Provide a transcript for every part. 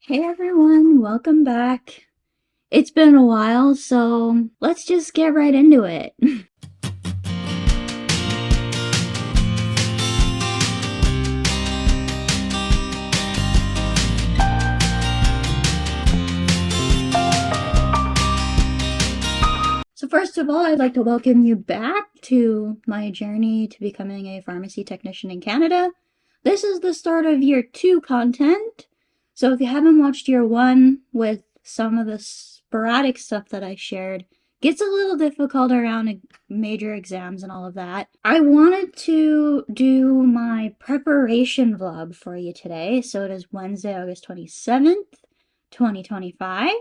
Hey everyone, welcome back. It's been a while, so let's just get right into it. So first of all, I'd like to welcome you back to my journey to becoming a pharmacy technician in Canada. This is the start of year 2 content. So if you haven't watched year 1 with some of the sporadic stuff that I shared, gets a little difficult around major exams and all of that. I wanted to do my preparation vlog for you today. So it is Wednesday, August 27th, 2025.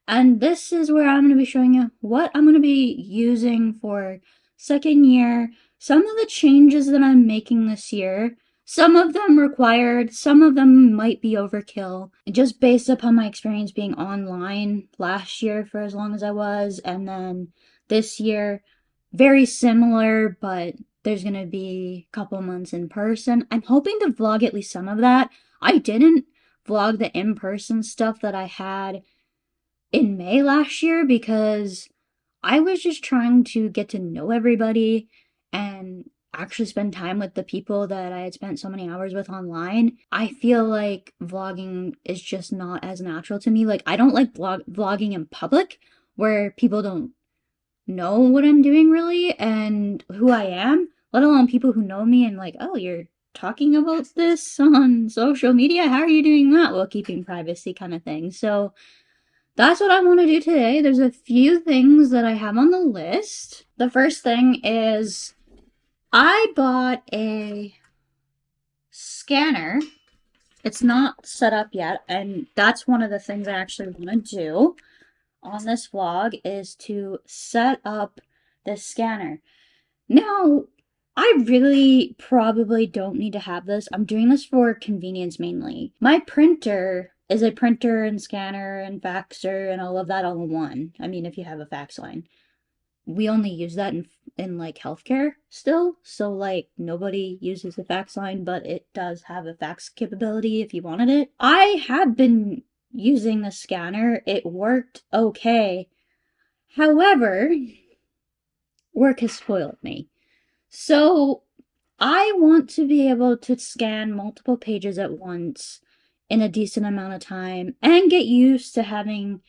And this is where I'm going to be showing you what I'm going to be using for second year, some of the changes that I'm making this year. Some of them required, some of them might be overkill, just based upon my experience being online last year for as long as I was, and then this year, very similar, but there's going to be a couple months in person. I'm hoping to vlog at least some of that. I didn't vlog the in-person stuff that I had in May last year because I was just trying to get to know everybody and actually spend time with the people that I had spent so many hours with online. I feel like vlogging is just not as natural to me. Like, I don't like vlogging in public where people don't know what I'm doing really and who I am, let alone people who know me and like, oh, you're talking about this on social media? How are you doing that while keeping privacy kind of thing? So that's what I want to do today. There's a few things that I have on the list. The first thing is I bought a scanner. It's not set up yet, and that's one of the things I actually want to do on this vlog is to set up this scanner. Now, I really probably don't need to have this. I'm doing this for convenience mainly. My printer is a printer and scanner and faxer and all of that all in one. I mean, if you have a fax line. We only use that in like healthcare still, so like nobody uses the fax line, but it does have a fax capability if you wanted it. I have been using the scanner. It worked okay. However, work has spoiled me. So I want to be able to scan multiple pages at once in a decent amount of time and get used to having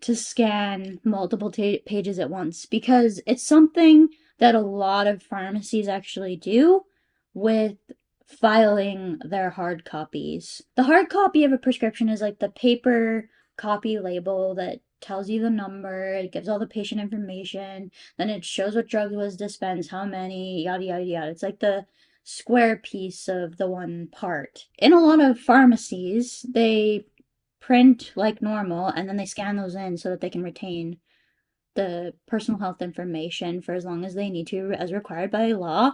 to scan multiple pages at once because it's something that a lot of pharmacies actually do with filing their hard copies. The hard copy of a prescription is like the paper copy label that tells you the number, it gives all the patient information, then it shows what drug was dispensed, how many, yada yada yada. It's like the square piece of the one part. In a lot of pharmacies, they print like normal and then they scan those in so that they can retain the personal health information for as long as they need to as required by law,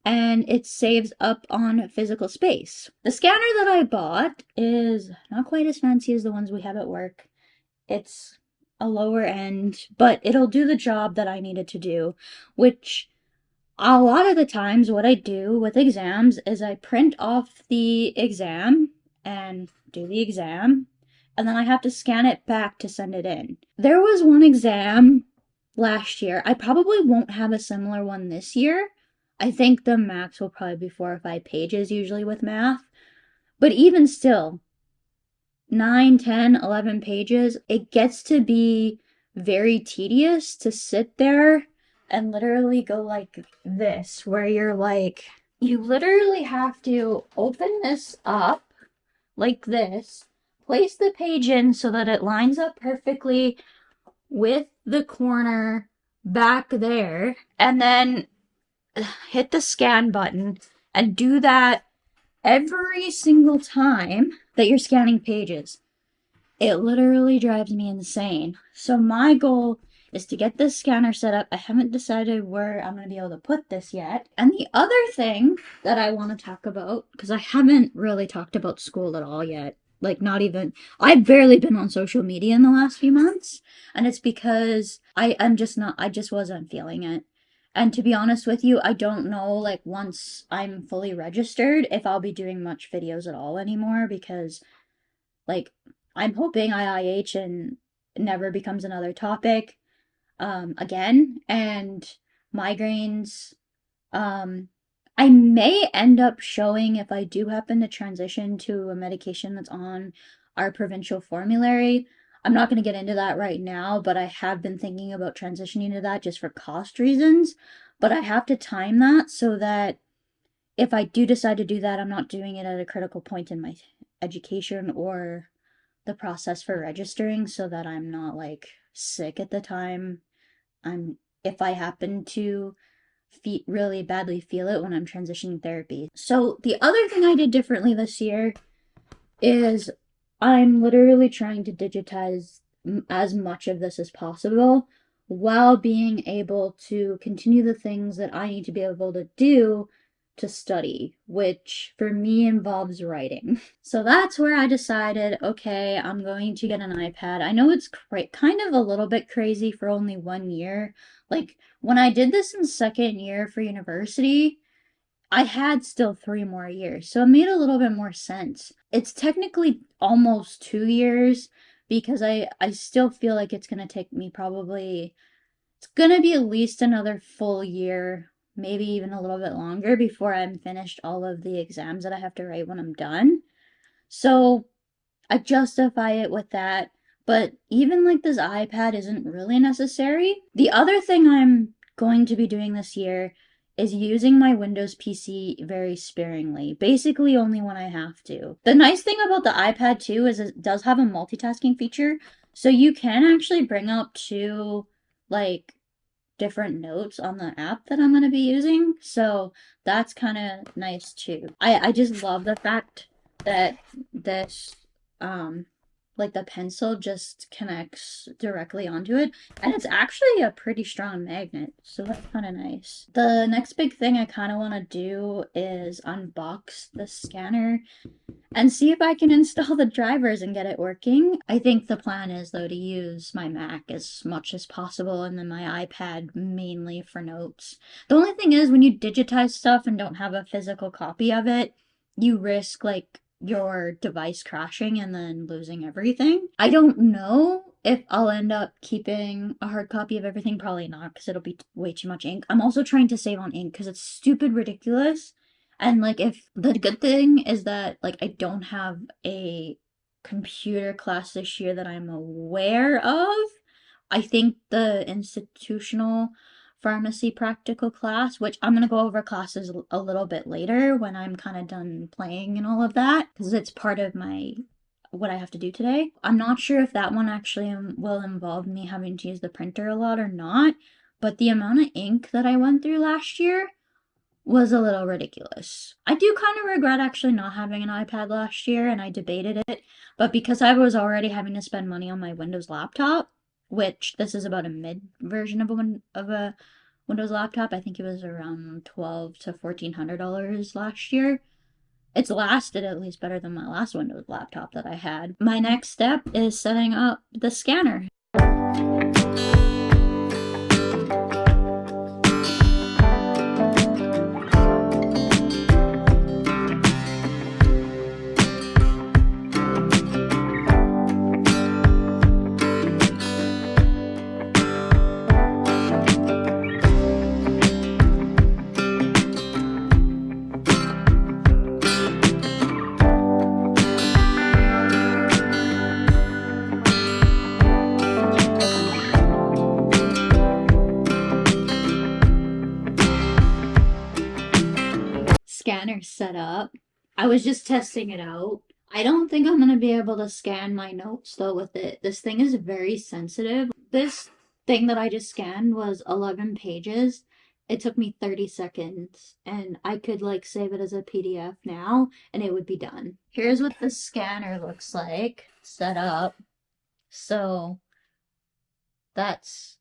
and it saves up on physical space. The scanner that I bought is not quite as fancy as the ones we have at work. It's a lower end, but it'll do the job that I needed to do, which a lot of the times what I do with exams is I print off the exam and do the exam, and then I have to scan it back to send it in. There was one exam last year. I probably won't have a similar one this year. I think the max will probably be 4 or 5 pages usually with math. But even still, 9, 10, 11 pages, it gets to be very tedious to sit there and literally go like this, where you're like, you literally have to open this up like this, place the page in so that it lines up perfectly with the corner back there, and then hit the scan button and do that every single time that you're scanning pages. It literally drives me insane. So my goal is to get this scanner set up. I haven't decided where I'm going to be able to put this yet. And the other thing that I want to talk about, because I haven't really talked about school at all yet, like not even, I've barely been on social media in the last few months, and it's because I just wasn't feeling it. And to be honest with you, I don't know, like, once I'm fully registered, if I'll be doing much videos at all anymore, because Like, I'm hoping IIH and never becomes another topic again, and migraines. Um, I may end up showing if I do happen to transition to a medication that's on our provincial formulary. I'm not going to get into that right now, but I have been thinking about transitioning to that just for cost reasons. But I have to time that so that if I do decide to do that, I'm not doing it at a critical point in my education or the process for registering so that I'm not like sick at the time. I'm if I happen to really badly feel it when I'm transitioning therapy. So the other thing I did differently this year is I'm literally trying to digitize as much of this as possible while being able to continue the things that I need to be able to do to study, which for me involves writing. So that's where I decided, okay, I'm going to get an iPad. I know it's kind of a little bit crazy for only 1 year. Like when I did this in second year for university, I had still 3 more years, so it made a little bit more sense. It's technically almost 2 years because I still feel like it's gonna take me it's gonna be at least another full year, maybe even a little bit longer before I'm finished all of the exams that I have to write when I'm done. So I justify it with that, but even like this iPad isn't really necessary. The other thing I'm going to be doing this year is using my Windows PC very sparingly, basically only when I have to. The nice thing about the iPad too is it does have a multitasking feature, so you can actually bring up two like different notes on the app that I'm going to be using. So that's kind of nice too. I just love the fact that this um like the pencil just connects directly onto it, and it's actually a pretty strong magnet, so that's kind of nice. The next big thing I kind of want to do is unbox the scanner and see if I can install the drivers and get it working. I think the plan is, though, to use my Mac as much as possible and then my iPad mainly for notes. The only thing is, when you digitize stuff and don't have a physical copy of it, you risk, like, your device crashing and then losing everything. I don't know if I'll end up keeping a hard copy of everything. Probably not, because it'll be way too much ink. I'm also trying to save on ink because it's stupid ridiculous. And like if the good thing is that like I don't have a computer class this year that I'm aware of. I think the institutional pharmacy practical class, which I'm going to go over classes a little bit later when I'm kind of done playing and all of that, because it's part of my what I have to do today. I'm not sure if that one actually will involve me having to use the printer a lot or not, but the amount of ink that I went through last year was a little ridiculous. I do kind of regret actually not having an iPad last year, and I debated it, but because I was already having to spend money on my Windows laptop, which this is about a mid version of a Windows laptop. I think it was around $1,200 to $1,400 last year. It's lasted at least better than my last Windows laptop that I had. My next step is setting up the scanner. Scanner set up. I was just testing it out. I don't think I'm gonna be able to scan my notes though with it. This thing is very sensitive. This thing that I just scanned was 11 pages. It took me 30 seconds and I could like save it as a PDF now and it would be done. Here's what the scanner looks like set up. So that's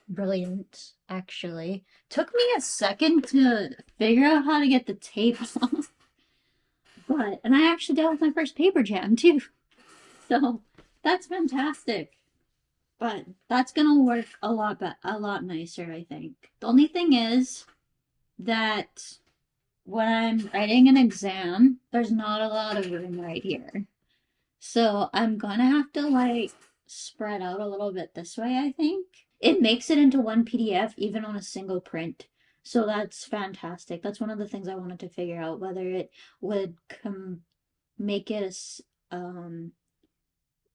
brilliant, actually. Took me a second to figure out how to get the tape off. And I actually dealt with my first paper jam too. So that's fantastic. But that's gonna work a lot nicer, I think. The only thing is that when I'm writing an exam, there's not a lot of room right here. So I'm gonna have to like spread out a little bit this way, I think. It makes it into one PDF even on a single print. So that's fantastic. That's one of the things I wanted to figure out, whether it would make it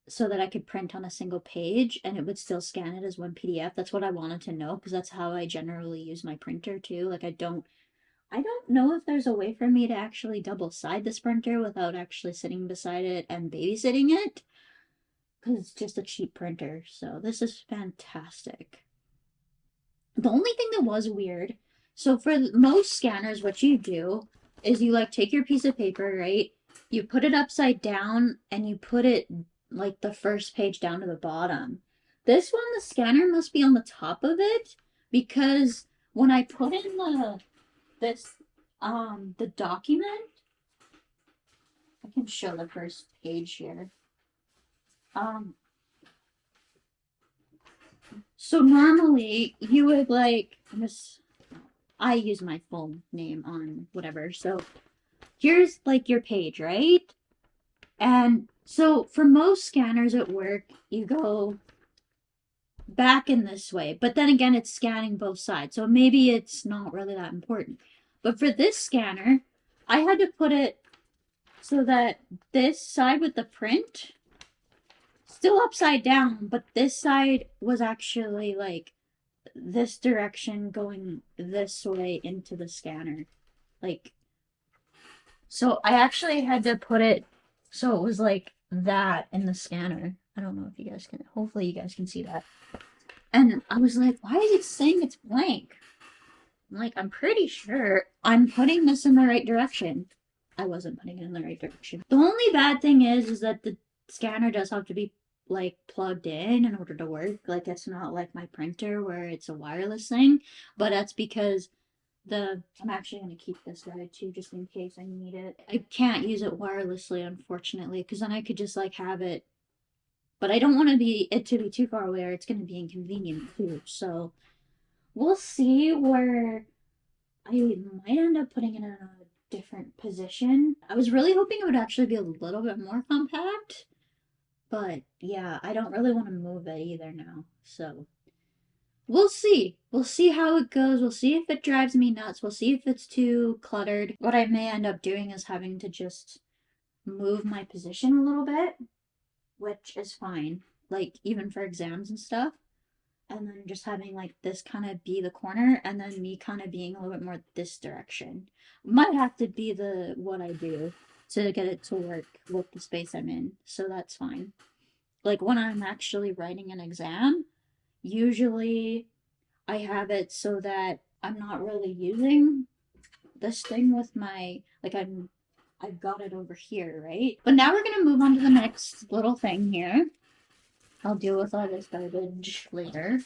so that I could print on a single page and it would still scan it as one PDF. That's what I wanted to know because that's how I generally use my printer too. Like I don't know if there's a way for me to actually double side this printer without actually sitting beside it and babysitting it because it's just a cheap printer. So this is fantastic. The only thing that was weird, so for most scanners, what you do is you like take your piece of paper, right? You put it upside down and you put it like the first page down to the bottom. This one, the scanner must be on the top of it because when I put in this the document, I can show the first page here. Um, so normally you would like this. I use my full name on whatever. So here's like your page, right? And so for most scanners at work, you go back in this way, but then again, it's scanning both sides. So maybe it's not really that important. But for this scanner, I had to put it so that this side with the print still upside down, but this side was actually like this direction going this way into the scanner. Like, so I actually had to put it so it was like that in the scanner. I don't know if you guys can, hopefully you guys can see that. And I was like, why is it saying it's blank? I'm like, I'm pretty sure I'm putting this in the right direction. I wasn't putting it in the right direction. The only bad thing is that the scanner does have to be like plugged in order to work. Like it's not like my printer where it's a wireless thing, but that's because I'm actually going to keep this guide too just in case I need it. I can't use it wirelessly unfortunately because then I could just like have it, but I don't want it to be too far away or it's going to be inconvenient too. So we'll see where I might end up putting it in a different position. I was really hoping it would actually be a little bit more compact, but yeah, I don't really want to move it either now. So we'll see. We'll see how it goes. We'll see if it drives me nuts. We'll see if it's too cluttered. What I may end up doing is having to just move my position a little bit, which is fine. Like even for exams and stuff. And then just having like this kind of be the corner and then me kind of being a little bit more this direction. Might have to be the what I do to get it to work with the space I'm in. So that's fine. Like when I'm actually writing an exam, usually I have it so that I'm not really using this thing with my like I've got it over here, right? But now we're gonna move on to the next little thing here. I'll deal with all this garbage later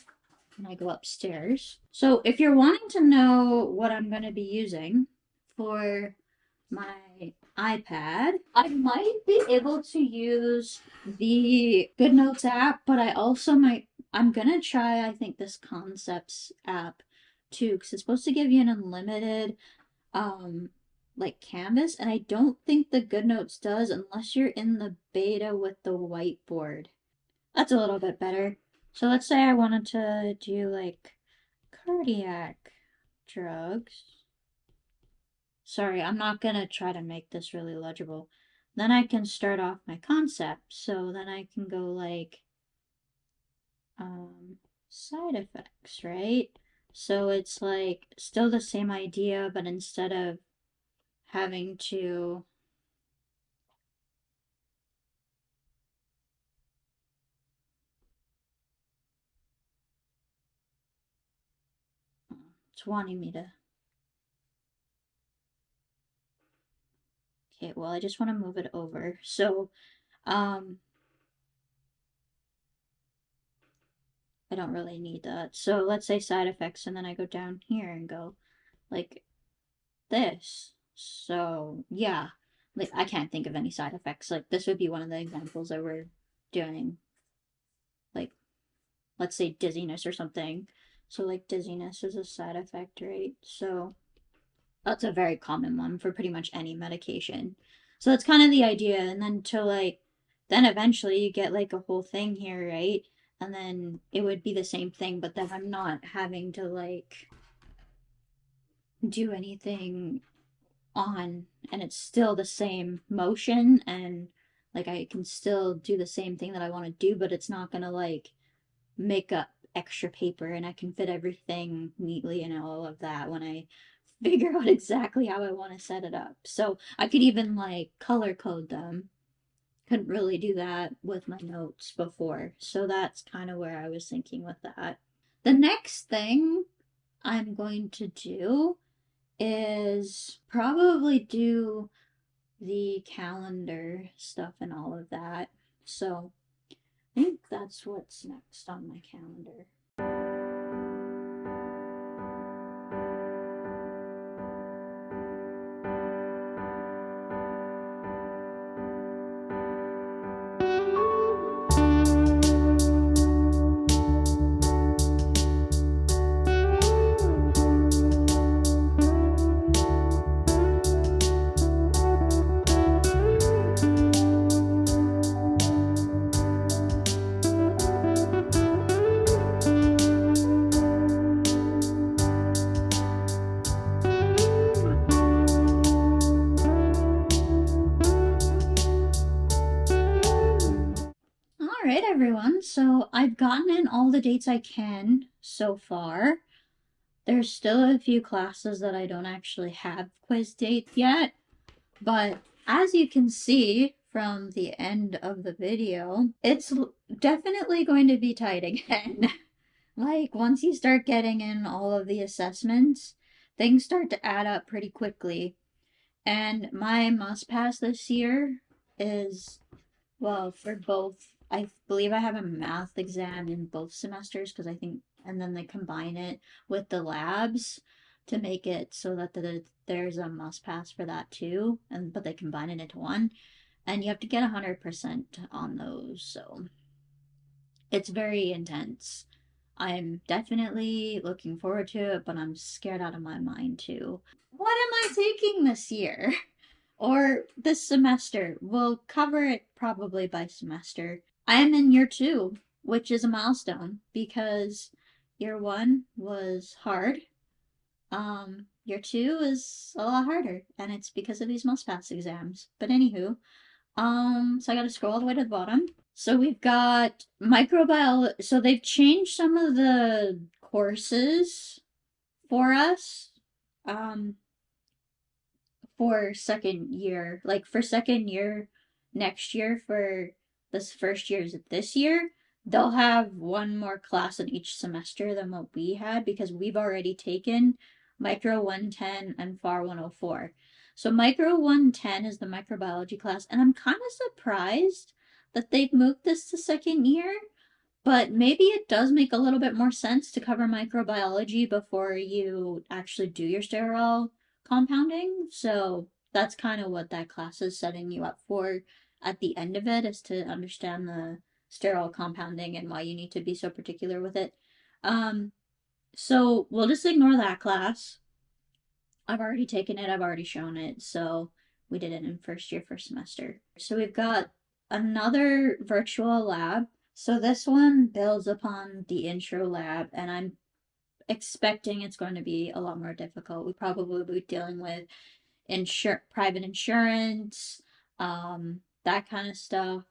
when I go upstairs. So if you're wanting to know what I'm going to be using for my iPad, I might be able to use the GoodNotes app, but I'm going to try, I think, this Concepts app too, because it's supposed to give you an unlimited, um, like canvas, and I don't think the GoodNotes does unless you're in the beta with the whiteboard. That's a little bit better. So let's say I wanted to do like cardiac drugs. Sorry, I'm not gonna try to make this really legible. Then I can start off my concept. So then I can go like um side effects, right? So it's like still the same idea, but instead of having to it's wanting me to. Okay, well I just want to move it over. So um I don't really need that. So let's say side effects, and then I go down here and go like this. So yeah, like I can't think of any side effects. Like this would be one of the examples that we're doing. Like let's say dizziness or something. So like dizziness is a side effect, right? So that's a very common one for pretty much any medication. So that's kind of the idea. And then to like then eventually you get like a whole thing here, right? And then it would be the same thing, but then I'm not having to like do anything on, and it's still the same motion, and like I can still do the same thing that I want to do, but it's not gonna like make up extra paper, and I can fit everything neatly and all of that when I figure out exactly how I want to set it up. So I could even like color code them. Couldn't really do that with my notes before. So that's kind of where I was thinking with that. The next thing I'm going to do is probably do the calendar stuff and all of that. So I think that's what's next on my calendar. All right, everyone. So I've gotten in all the dates I can so far. There's still a few classes that I don't actually have quiz dates yet, but as you can see from the end of the video, it's definitely going to be tight again. Like, once you start getting in all of the assessments, things start to add up pretty quickly. And my must pass this year is, well, for both, I believe I have a math exam in both semesters because I think, and then they combine it with the labs to make it so that there's a must pass for that too, and but they combine it into one, and you have to get 100% on those, so it's very intense. I'm definitely looking forward to it, but I'm scared out of my mind too. What am I taking this year? Or this semester? We'll cover it probably by semester. I am in year two, which is a milestone because year one was hard. Year two is a lot harder, and it's because of these must pass exams. But anywho, so I gotta scroll all the way to the bottom. So we've got microbiology. So they've changed some of the courses for us. Um, for second year, like for second year next year for this first year's this year, they'll have one more class in each semester than what we had because we've already taken Micro 110 and FAR 104. So Micro 110 is the microbiology class, and I'm kind of surprised that they've moved this to second year, but maybe it does make a little bit more sense to cover microbiology before you actually do your sterile compounding. So that's kind of what that class is setting you up for at the end of it, is to understand the sterile compounding and why you need to be so particular with it. Um, so we'll just ignore that class. I've already taken it, I've already shown it, so we did it in first year, first semester. So we've got another virtual lab. So this one builds upon the intro lab, and I'm expecting it's going to be a lot more difficult. We probably will be dealing with private insurance, that kind of stuff,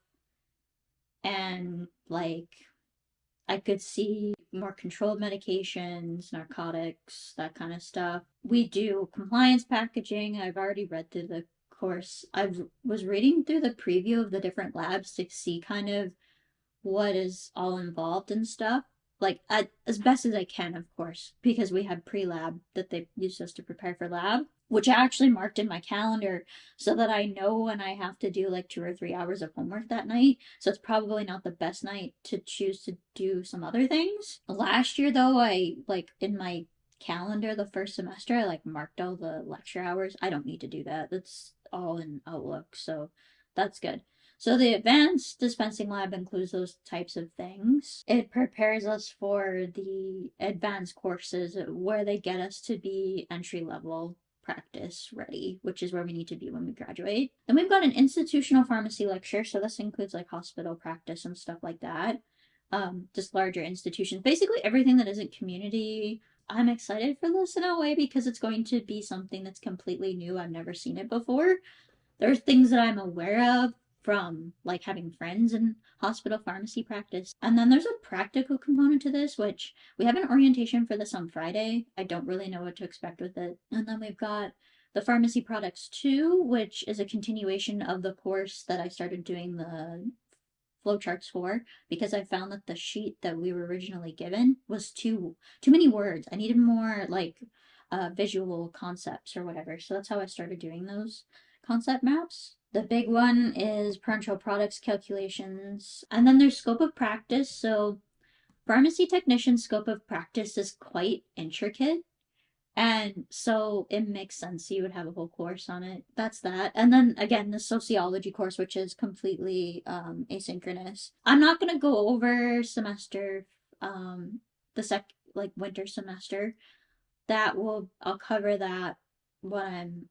and like I could see more controlled medications, narcotics, that kind of stuff. We do compliance packaging. I've already read through the course. I was reading through the preview of the different labs to see kind of what is all involved and stuff. Like as best as I can, of course, because we had pre-lab that they used us to prepare for lab, which I actually marked in my calendar so that I know when I have to do like 2 or 3 hours of homework that night. So it's probably not the best night to choose to do some other things. Last year though, I like in my calendar the first semester, I like marked all the lecture hours. I don't need to do that. That's all in Outlook, so that's good. So the advanced dispensing lab includes those types of things. It prepares us for the advanced courses where they get us to be entry level practice ready, which is where we need to be when we graduate. Then we've got an institutional pharmacy lecture, so this includes like hospital practice and stuff like that. Just larger institutions, basically everything that isn't community. I'm excited for this in a way because it's going to be something that's completely new. I've never seen it before. There's things that I'm aware of from like having friends in hospital pharmacy practice. And then there's a practical component to this, which we have an orientation for this on Friday. I don't really know what to expect with it. And then we've got the Pharmacy Products 2, which is a continuation of the course that I started doing the flowcharts for because I found that the sheet that we were originally given was too many words. I needed more like visual concepts or whatever. So that's how I started doing those concept maps. The big one is parenteral products calculations. And then there's scope of practice. So pharmacy technician scope of practice is quite intricate. And so it makes sense you would have a whole course on it. That's that. And then again, the sociology course, which is completely asynchronous. I'm not gonna go over semester like winter semester. I'll cover that when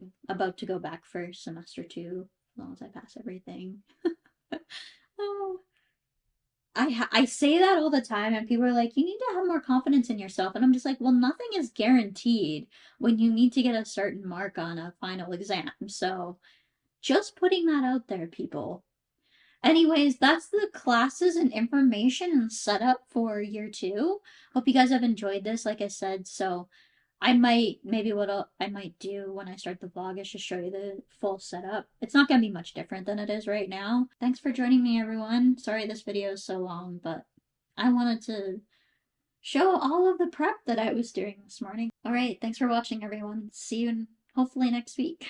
I'm about to go back for semester 2, as long as I pass everything. Oh, I say that all the time, and people are like, you need to have more confidence in yourself. And I'm just like, well, nothing is guaranteed when you need to get a certain mark on a final exam. So just putting that out there, people. Anyways, that's the classes and information and setup for year 2. Hope you guys have enjoyed this, like I said. So maybe what I might do when I start the vlog is just show you the full setup. It's not going to be much different than it is right now. Thanks for joining me, everyone. Sorry this video is so long, but I wanted to show all of the prep that I was doing this morning. All right, thanks for watching, everyone. See you hopefully next week.